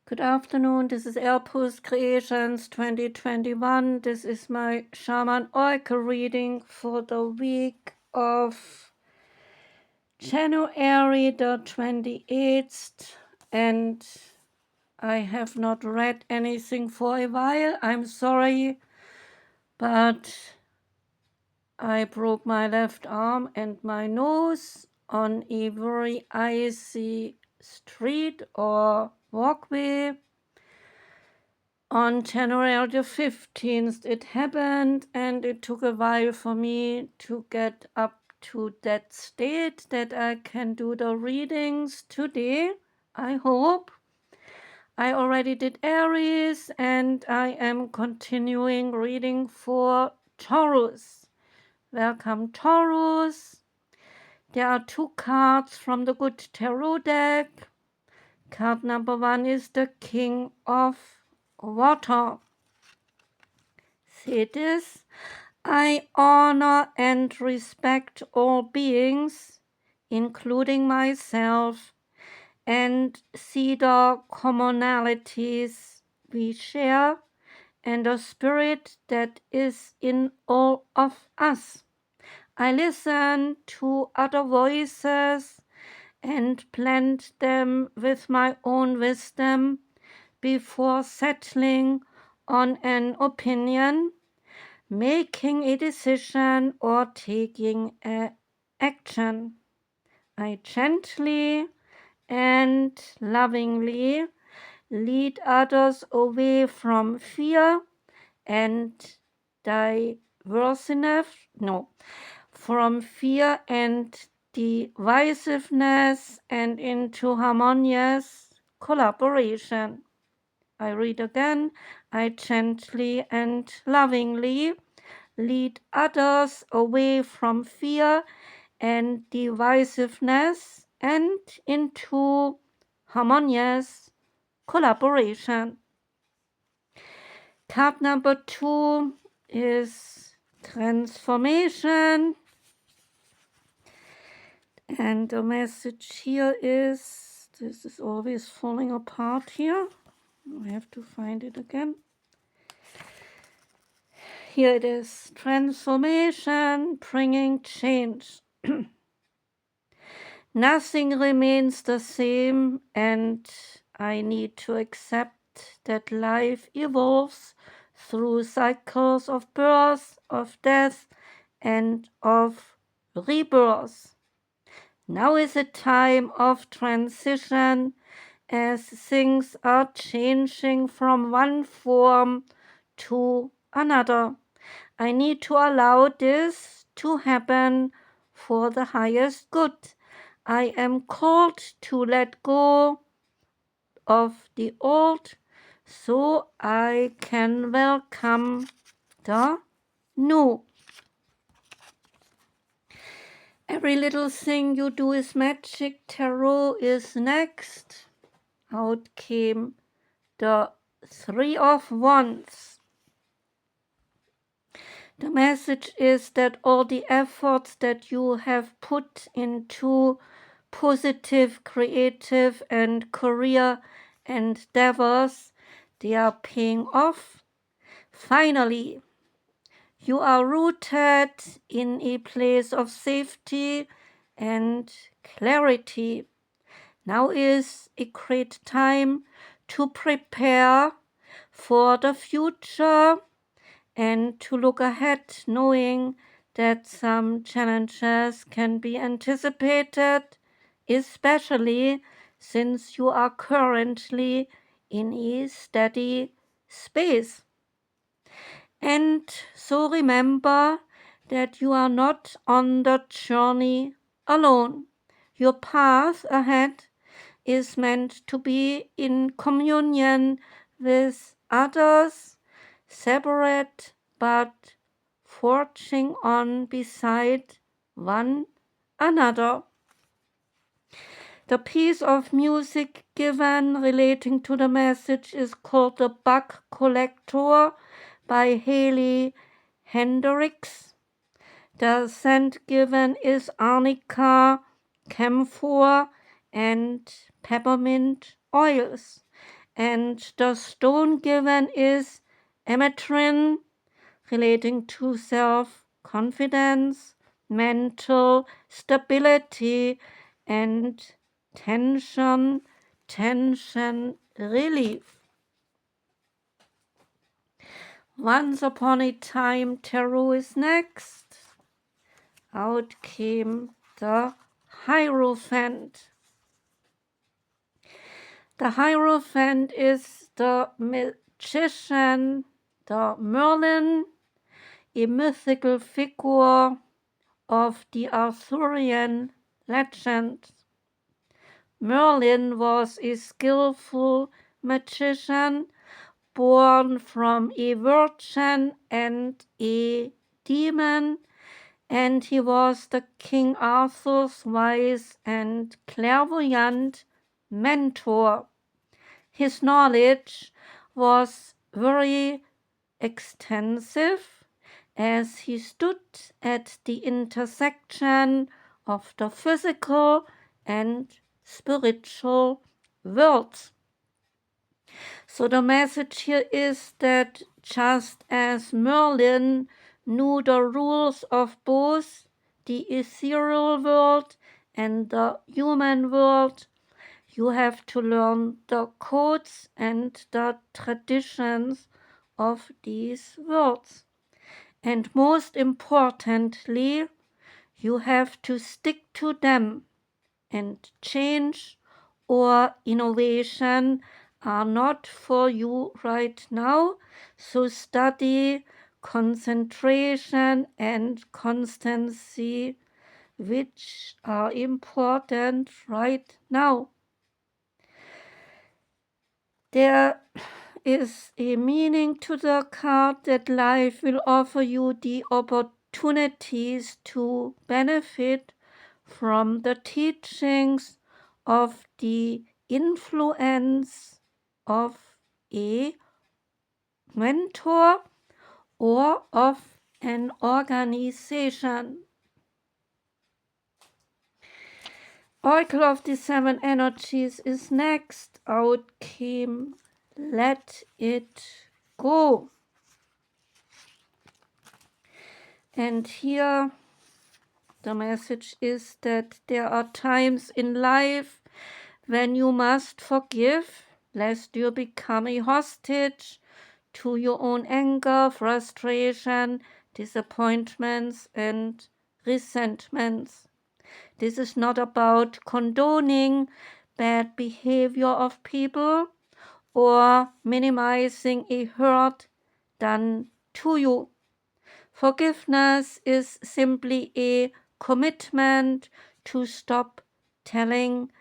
Good afternoon, this is Airpost Creations 2021. This is my Shaman Oracle reading for the week of January the 28th, and I have not read anything for a while. I'm sorry, but I broke my left arm and my nose on a very icy street or walkway. On January the 15th it happened, and it took a while for me to get up to that state that I can do the readings today, I hope. I already did Aries, and I am continuing reading for Taurus. Welcome, Taurus. There are two cards from the Good Tarot deck. Card number 1 is the King of Water. See this? I honor and respect all beings, including myself, and see the commonalities we share and the spirit that is in all of us. I listen to other voices and blend them with my own wisdom before settling on an opinion, making a decision, or taking action. I gently and lovingly lead others away from fear and divisiveness and into harmonious collaboration. I read again. I gently and lovingly lead others away from fear and divisiveness and into harmonious collaboration. Card number 2 is transformation. And the message here is, this is always falling apart here. I have to find it again. Here it is. Transformation, bringing change. Nothing remains the same, and I need to accept that life evolves through cycles of birth, of death, and of rebirth. Now is a time of transition, as things are changing from one form to another. I need to allow this to happen for the highest good. I am called to let go of the old so I can welcome the new. Every little thing you do is magic. Tarot is next. Out came the 3 of Wands. The message is that all the efforts that you have put into positive, creative, and career endeavors, they are paying off. Finally, you are rooted in a place of safety and clarity. Now is a great time to prepare for the future and to look ahead, knowing that some challenges can be anticipated, especially since you are currently in a steady space. And so remember that you are not on the journey alone. Your path ahead is meant to be in communion with others, separate but forging on beside one another. The piece of music given relating to the message is called The Bug Collector by Heynderickx. The scent given is arnica, camphor, and peppermint oils. and the stone given is Ametrine, relating to self-confidence, mental stability, and tension relief. Once upon a time, tarot is next. Out came the Hierophant. The Hierophant is the magician, the Merlin, a mythical figure of the Arthurian legend. Merlin was a skillful magician born from a virgin and a demon, and he was the King Arthur's wise and clairvoyant mentor. His knowledge was very extensive, as he stood at the intersection of the physical and spiritual worlds. So the message here is that just as Merlin knew the rules of both the ethereal world and the human world, you have to learn the codes and the traditions of these worlds. And most importantly, you have to stick to them, and change or innovation are not for you right now. So study, concentration, and constancy, which are important right now. There is a meaning to the card that life will offer you the opportunities to benefit from the teachings of the influence of a mentor or of an organization. Oracle of the Seven Energies is next. Out came Let It Go. And here the message is that there are times in life when you must forgive, lest you become a hostage to your own anger, frustration, disappointments, and resentments. This is not about condoning bad behavior of people or minimizing a hurt done to you. Forgiveness is simply a commitment to stop telling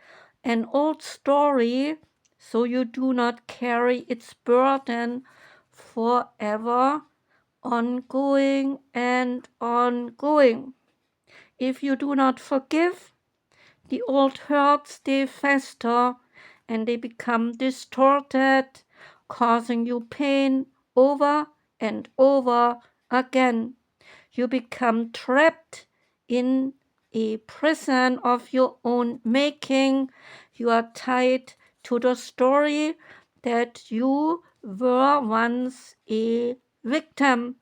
an old story so you do not carry its burden forever, ongoing and ongoing. If you do not forgive, the old hurts, they fester and they become distorted, causing you pain over and over again. You become trapped in a prison of your own making. You are tied to the story that you were once a victim.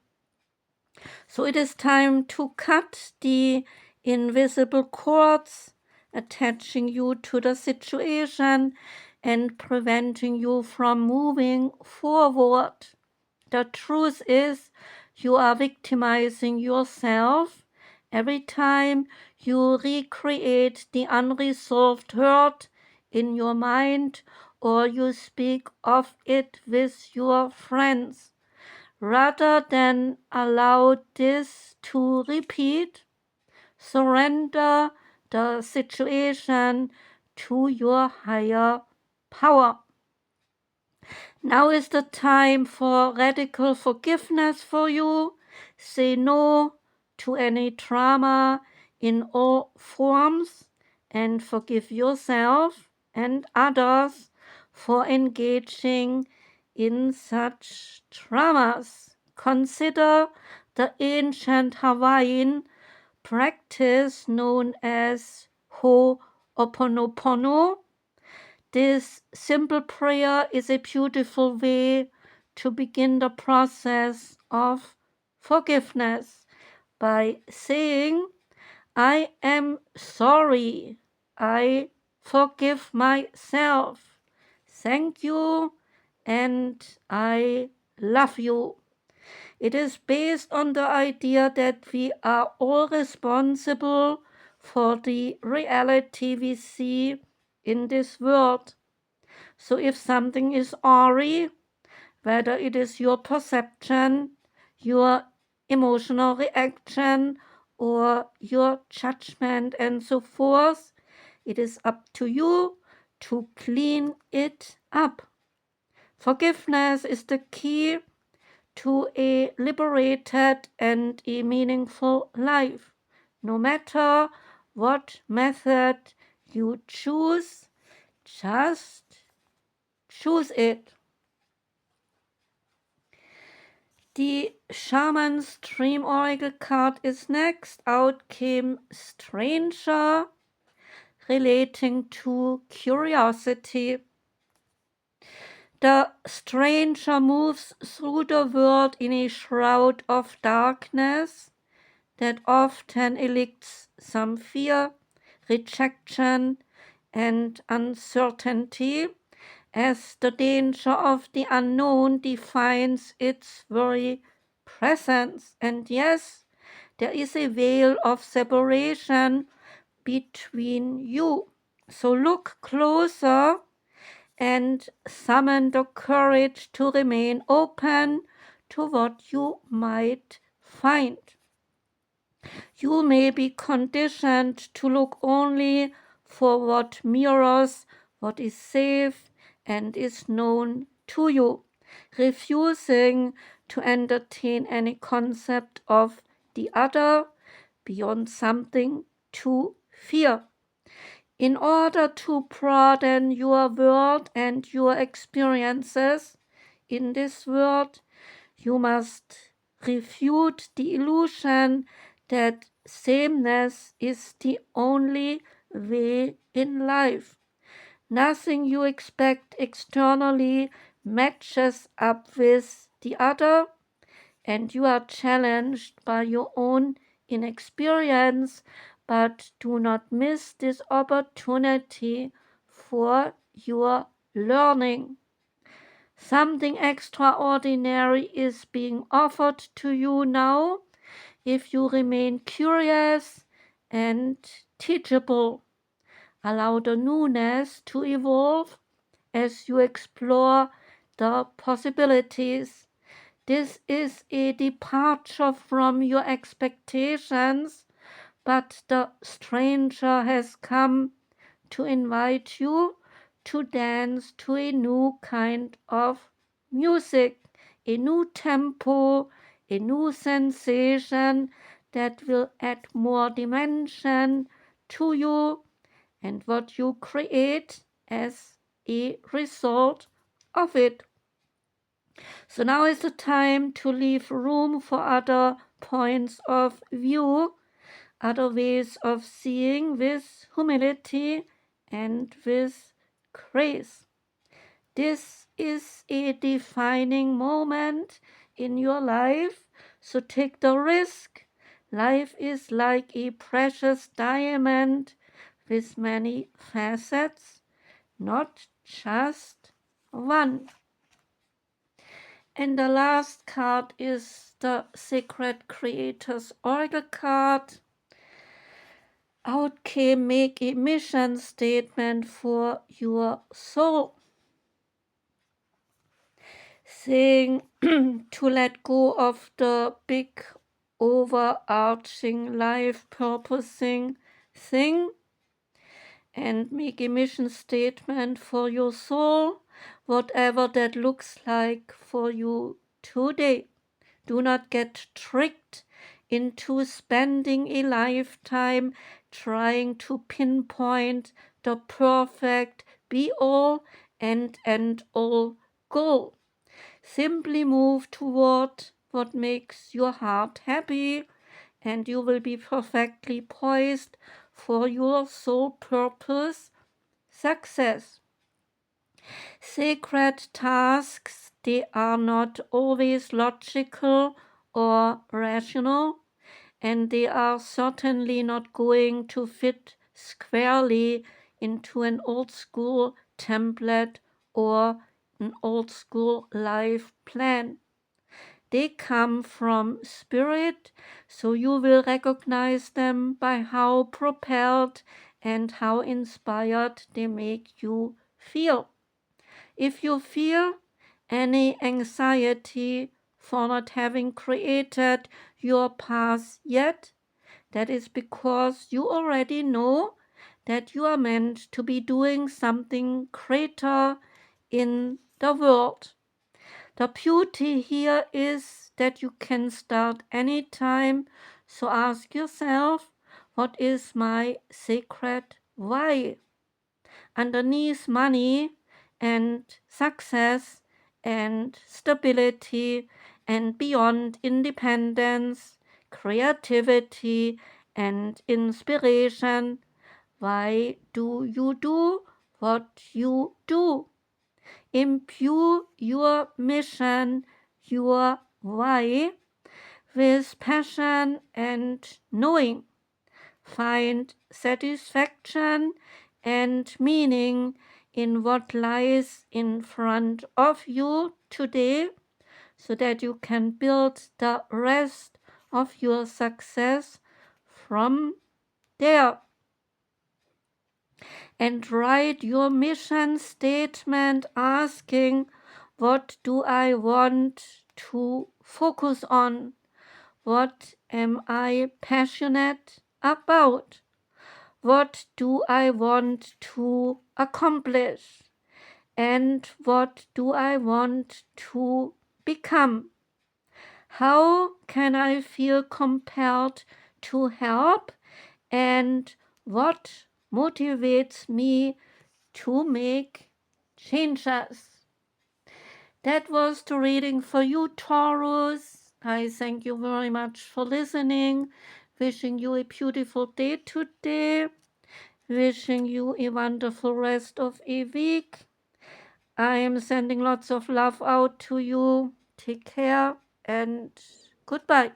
So it is time to cut the invisible cords attaching you to the situation and preventing you from moving forward. The truth is, you are victimizing yourself every time you recreate the unresolved hurt in your mind or you speak of it with your friends. Rather than allow this to repeat, surrender the situation to your higher power. Now is the time for radical forgiveness for you. Say no to any trauma in all forms and forgive yourself and others for engaging in such traumas. Consider the ancient Hawaiian practice known as Ho'oponopono. This simple prayer is a beautiful way to begin the process of forgiveness by saying, I am sorry. I forgive myself. Thank you, and I love you. It is based on the idea that we are all responsible for the reality we see in this world. So if something is awry, whether it is your perception, your emotional reaction, or your judgment and so forth, it is up to you to clean it up. Forgiveness is the key to a liberated and a meaningful life. No matter what method you choose, just choose it. The Shaman's Dream Oracle card is next. Out came Stranger, relating to curiosity. The stranger moves through the world in a shroud of darkness that often elicits some fear, rejection, and uncertainty, as the danger of the unknown defines its very presence. And yes, there is a veil of separation between you. So look closer and summon the courage to remain open to what you might find. You may be conditioned to look only for what mirrors what is safe and is known to you, refusing to entertain any concept of the other beyond something to fear. In order to broaden your world and your experiences in this world, you must refute the illusion that sameness is the only way in life. Nothing you expect externally matches up with the other, and you are challenged by your own inexperience, but do not miss this opportunity for your learning. Something extraordinary is being offered to you now if you remain curious and teachable. Allow the newness to evolve as you explore the possibilities. This is a departure from your expectations, but the stranger has come to invite you to dance to a new kind of music, a new tempo, a new sensation that will add more dimension to you and what you create as a result of it. So now is the time to leave room for other points of view, other ways of seeing with humility and with grace. This is a defining moment in your life, so take the risk. Life is like a precious diamond with many facets, not just one. And the last card is the Sacred Creators Oracle card. Out came Make a Mission Statement for your soul, saying to let go of the big overarching life purposing thing and make a mission statement for your soul, whatever that looks like for you today. Do not get tricked into spending a lifetime trying to pinpoint the perfect be-all and end-all goal. Simply move toward what makes your heart happy, and you will be perfectly poised for your soul purpose success. Sacred tasks, they are not always logical or rational, and they are certainly not going to fit squarely into an old school template or an old school life plan. They come from spirit, so you will recognize them by how propelled and how inspired they make you feel. If you feel any anxiety for not having created your path yet, that is because you already know that you are meant to be doing something greater in the world. The beauty here is that you can start anytime, so ask yourself, what is my sacred why? Underneath money and success and stability and beyond independence, creativity and inspiration, why do you do what you do? Imbue your mission, your why, with passion and knowing. Find satisfaction and meaning in what lies in front of you today, so that you can build the rest of your success from there. And write your mission statement asking, what do I want to focus on? What am I passionate about? What do I want to accomplish? And what do I want to become? How can I feel compelled to help? And what motivates me to make changes? That was the reading for you, Taurus. I thank you very much for listening. Wishing you a beautiful day today. Wishing you a wonderful rest of a week. I am sending lots of love out to you. Take care and goodbye.